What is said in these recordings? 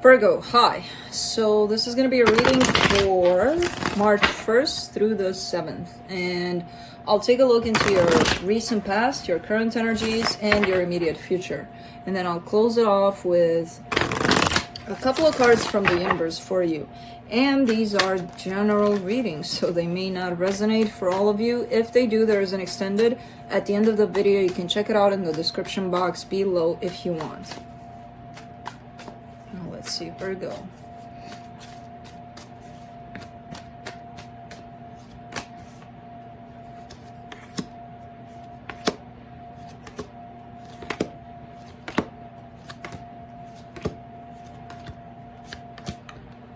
Virgo, hi. So this is going to be a reading for March 1st through the 7th. And I'll take a look into your recent past, your current energies, and your immediate future. And then I'll close it off with a couple of cards from the universe for you. And these are general readings, so they may not resonate for all of you. If they do, there is an extended at the end of the video. You can check it out in the description box below if you want. Let's see, Virgo.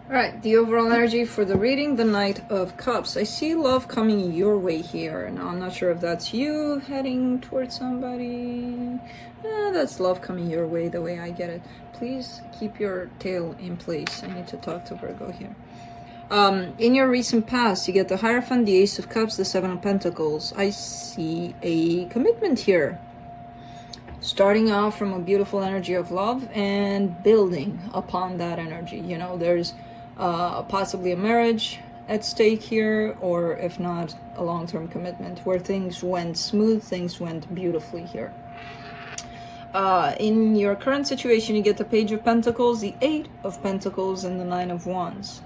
Alright, the overall energy for the reading, the Knight of Cups. I see love coming your way here. Now, I'm not sure if that's you heading towards somebody. That's love coming your way, the way I get it. Please keep your tail in place. I need to talk to Virgo here. In your recent past, you get the Hierophant, the Ace of Cups, the Seven of Pentacles. I see a commitment here. Starting off from a beautiful energy of love and building upon that energy. You know, there's possibly a marriage at stake here, or if not, a long-term commitment where things went smooth, things went beautifully here. In your current situation, you get the Page of Pentacles, the Eight of Pentacles, and the Nine of Wands.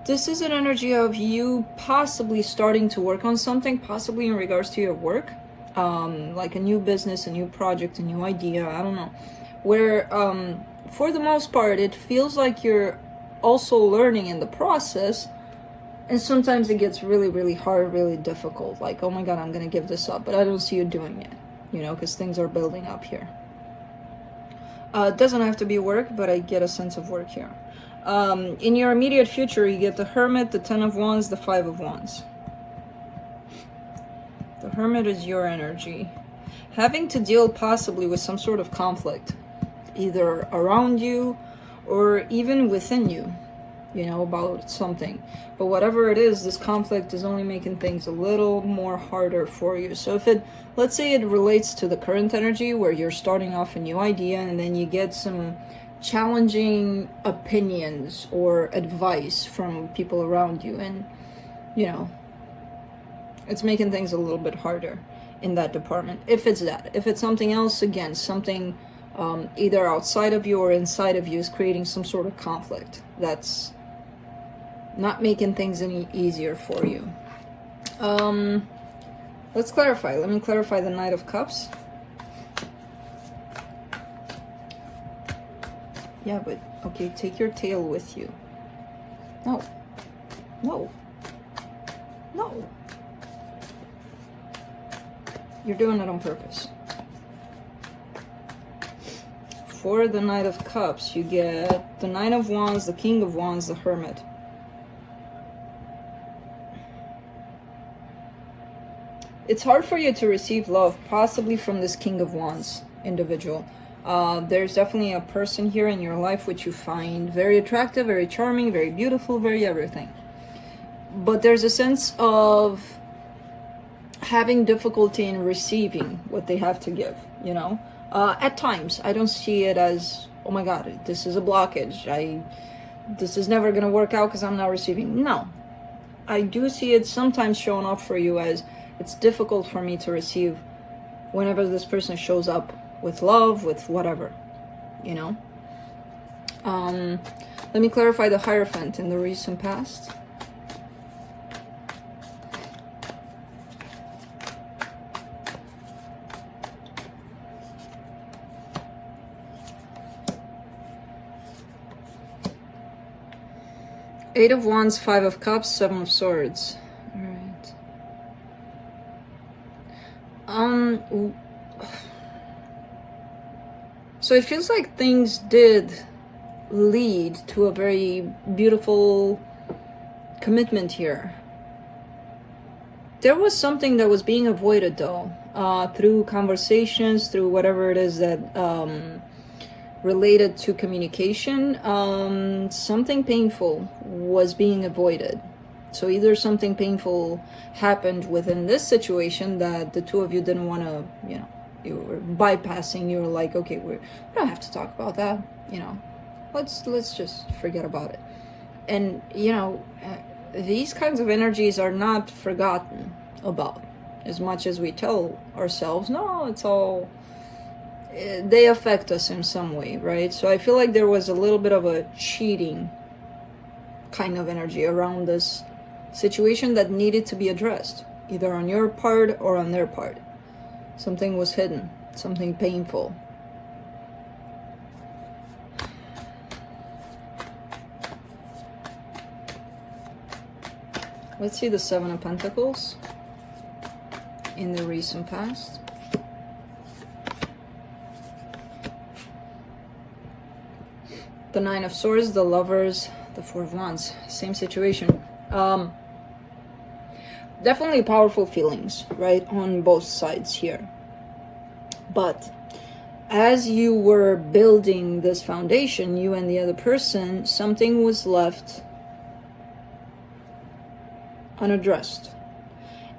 This is an energy of you possibly starting to work on something, possibly in regards to your work, like a new business, a new project, a new idea, I don't know, where for the most part, it feels like you're also learning in the process. And sometimes it gets really, really hard, really difficult. Like, oh my God, I'm going to give this up. But I don't see you doing it, you know, because things are building up here. It doesn't have to be work, but I get a sense of work here. In your immediate future, you get the Hermit, the Ten of Wands, the Five of Wands. The Hermit is your energy. Having to deal possibly with some sort of conflict, either around you or even within you. You know, about something. But whatever it is, this conflict is only making things a little more harder for you. So if it, let's say it relates to the current energy where you're starting off a new idea and then you get some challenging opinions or advice from people around you, and, you know, it's making things a little bit harder in that department. If it's that. If it's something else, again, something either outside of you or inside of you is creating some sort of conflict. That's not making things any easier for you. Let's clarify. Let me clarify the Knight of Cups. Yeah, but okay, take your tail with you. No. No. No. You're doing it on purpose. For the Knight of Cups, you get the Nine of Wands, the King of Wands, the Hermit. It's hard for you to receive love, possibly from this King of Wands individual. There's definitely a person here in your life which you find very attractive, very charming, very beautiful, very everything. But there's a sense of having difficulty in receiving what they have to give, you know? At times, I don't see it as, oh my God, this is a blockage. This is never going to work out because I'm not receiving. No. I do see it sometimes showing up for you as it's difficult for me to receive whenever this person shows up with love, with whatever, you know? Let me clarify the Hierophant in the recent past. Eight of Wands, Five of Cups, Seven of Swords. All right. So it feels like things did lead to a very beautiful commitment here. There was something that was being avoided though, through conversations, through whatever it is that related to communication. Something painful was being avoided. So either something painful happened within this situation that the two of you didn't want to, you know, you were bypassing. You're like, okay, we don't have to talk about that, you know, let's just forget about it. And you know, these kinds of energies are not forgotten about, as much as we tell ourselves, no, it's all, they affect us in some way, right? So I feel like there was a little bit of a cheating kind of energy around this situation that needed to be addressed, either on your part or on their part. Something was hidden, something painful. Let's see the Seven of Pentacles in the recent past. The Nine of Swords, the Lovers, the Four of Wands. Same situation. Definitely powerful feelings, right, on both sides here. But as you were building this foundation, you and the other person, something was left unaddressed.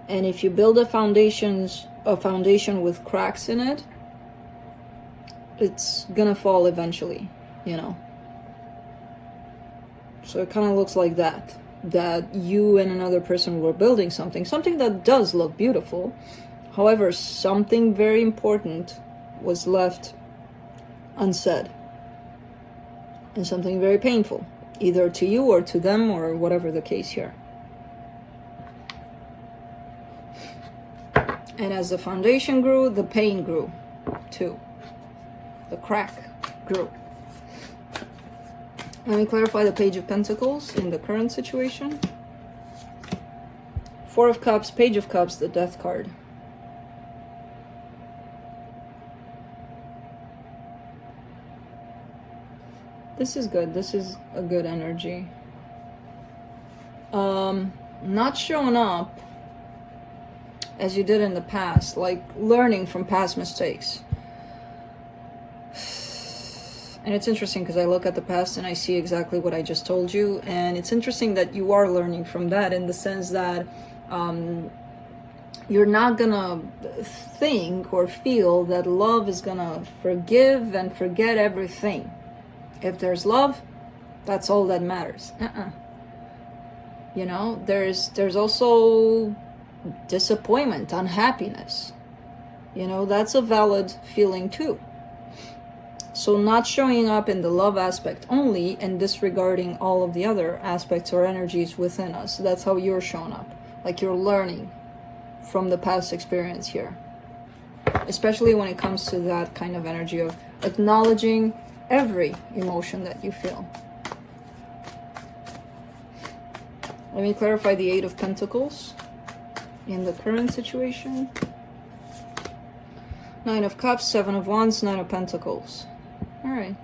And if you build a foundation with cracks in it, it's gonna fall eventually, you know. So it kind of looks like that you and another person were building something that does look beautiful. However, something very important was left unsaid, and something very painful, either to you or to them, or whatever the case here. And as the foundation grew, the pain grew too. The crack grew. Let me clarify the Page of Pentacles in the current situation. Four of Cups, Page of Cups, the Death card. This is good. This is a good energy. Not showing up as you did in the past, like learning from past mistakes. And it's interesting because I look at the past and I see exactly what I just told you. And it's interesting that you are learning from that, in the sense that you're not gonna think or feel that love is gonna forgive and forget everything. If there's love, that's all that matters. You know, there's also disappointment, unhappiness. You know, that's a valid feeling too. So not showing up in the love aspect only and disregarding all of the other aspects or energies within us. That's how you're showing up. Like you're learning from the past experience here. Especially when it comes to that kind of energy of acknowledging every emotion that you feel. Let me clarify the Eight of Pentacles in the current situation. Nine of Cups, Seven of Wands, Nine of Pentacles. All right.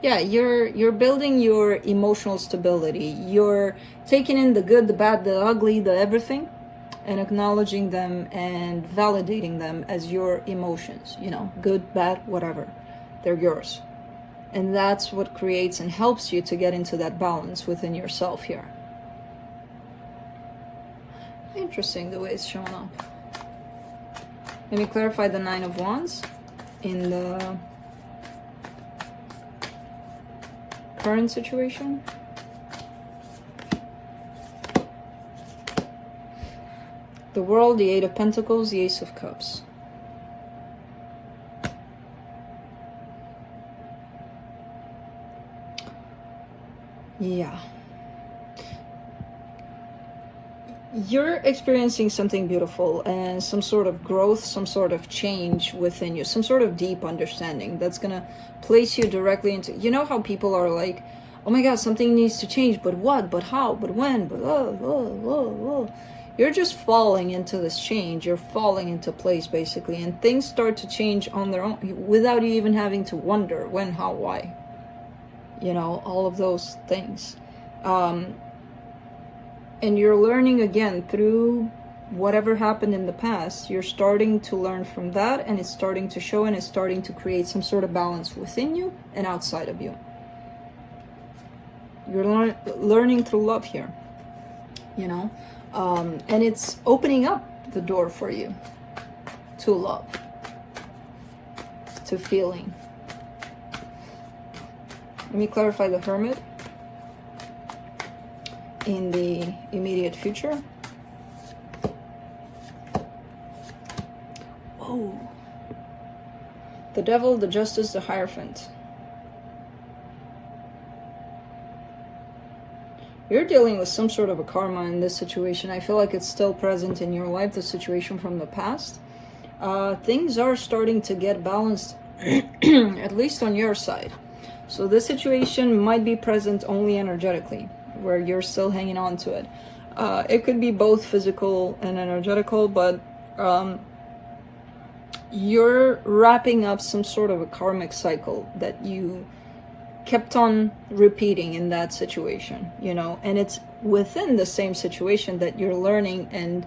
Yeah, you're building your emotional stability. You're taking in the good, the bad, the ugly, the everything, and acknowledging them and validating them as your emotions. You know, good, bad, whatever. They're yours. And that's what creates and helps you to get into that balance within yourself here. Interesting the way it's showing up. Let me clarify the Nine of Wands in the current situation. The World, the Eight of Pentacles, the Ace of Cups. Yeah. You're experiencing something beautiful and some sort of growth, some sort of change within you, some sort of deep understanding that's gonna place you directly into, you know how people are like, oh my god, something needs to change, but what, but how, but when, but you're just falling into this change. You're falling into place basically, and things start to change on their own without you even having to wonder when, how, why, you know, all of those things. And you're learning again through whatever happened in the past. You're starting to learn from that, and it's starting to show, and it's starting to create some sort of balance within you and outside of you. You're learning through love here, you know, and it's opening up the door for you to love. to feeling. Let me clarify the Hermit in the immediate future. Oh, the Devil, the Justice, the Hierophant. You're dealing with some sort of a karma in this situation. I feel like it's still present in your life, the situation from the past. Things are starting to get balanced, at least on your side. So this situation might be present only energetically, where you're still hanging on to it. It could be both physical and energetical, but you're wrapping up some sort of a karmic cycle that you kept on repeating in that situation, you know, and it's within the same situation that you're learning and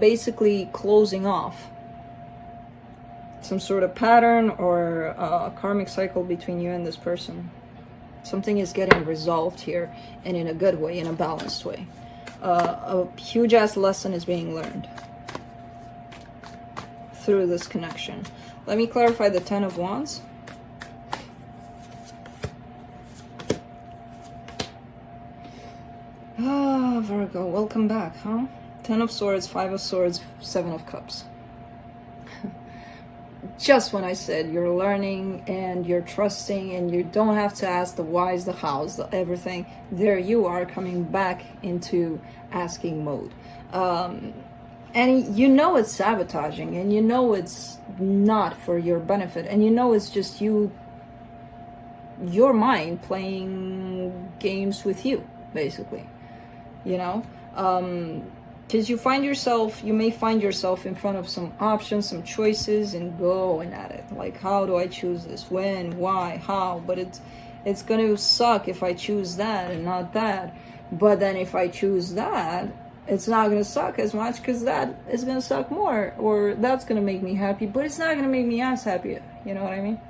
basically closing off some sort of pattern or a karmic cycle between you and this person. Something is getting resolved here, and in a good way, in a balanced way. A huge ass lesson is being learned through this connection. Let me clarify the Ten of Wands. Ah, Virgo, welcome back, huh? Ten of Swords, Five of Swords, Seven of Cups. Just when I said you're learning and you're trusting and you don't have to ask the whys, the hows, the everything, there you are coming back into asking mode. And you know it's sabotaging, and you know it's not for your benefit, and you know it's just your mind playing games with you, basically. You know, because you may find yourself in front of some options, some choices, and going at it. Like, how do I choose this? When? Why? How? But it's going to suck if I choose that and not that. But then if I choose that, it's not going to suck as much because that is going to suck more. Or that's going to make me happy, but it's not going to make me as happy. You know what I mean?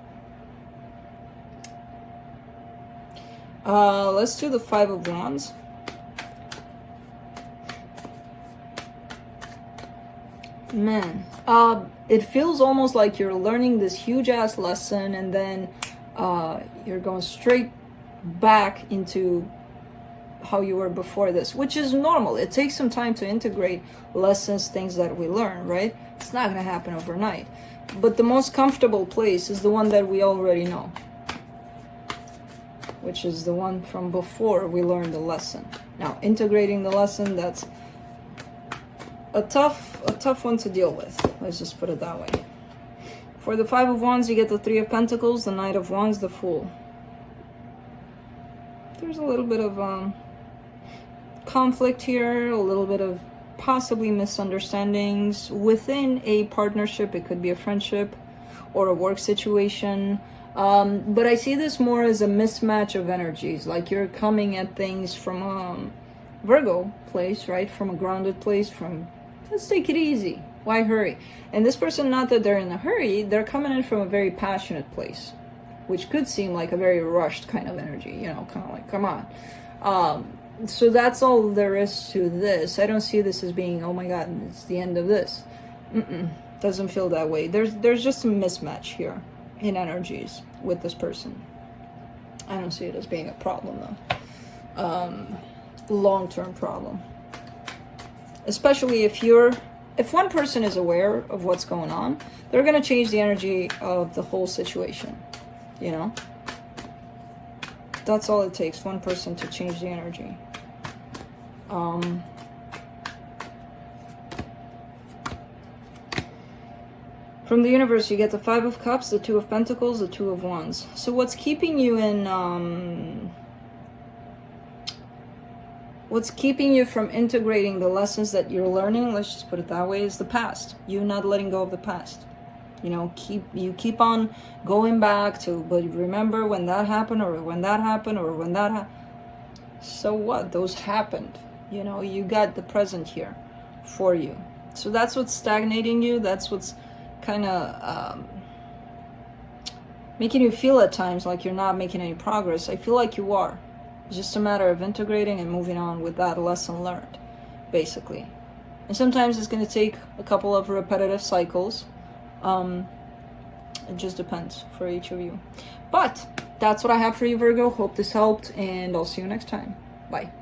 Let's do the Five of Wands. Man, it feels almost like you're learning this huge ass lesson, and then you're going straight back into how you were before this, which is normal. It takes some time to integrate lessons, things that we learn, right? It's not going to happen overnight. But the most comfortable place is the one that we already know, which is the one from before we learned the lesson. Now, integrating the lesson, that's a tough one to deal with. Let's just put it that way. For the Five of Wands, you get the Three of Pentacles, the Knight of Wands, the Fool. There's a little bit of conflict here, a little bit of possibly misunderstandings within a partnership. It could be a friendship or a work situation. But I see this more as a mismatch of energies. Like you're coming at things from a Virgo place, right? From a grounded place, from let's take it easy. Why hurry? And this person, not that they're in a hurry, they're coming in from a very passionate place, which could seem like a very rushed kind of energy, you know, kind of like, come on. So that's all there is to this. I don't see this as being, oh my God, it's the end of this. Doesn't feel that way. There's just a mismatch here in energies with this person. I don't see it as being a problem though. Long-term problem. Especially if one person is aware of what's going on, they're going to change the energy of the whole situation, you know? That's all it takes, one person to change the energy. From the universe, you get the Five of Cups, the Two of Pentacles, the Two of Wands. So what's keeping you in... What's keeping you from integrating the lessons that you're learning, let's just put it that way, is the past. You not letting go of the past. You know, you keep on going back to, but remember when that happened, or when that happened, or when that happened. So what? Those happened. You know, you got the present here for you. So that's what's stagnating you. That's what's kind of making you feel at times like you're not making any progress. I feel like you are. It's just a matter of integrating and moving on with that lesson learned, basically. And sometimes it's going to take a couple of repetitive cycles. It just depends for each of you. But that's what I have for you, Virgo. Hope this helped, and I'll see you next time. Bye.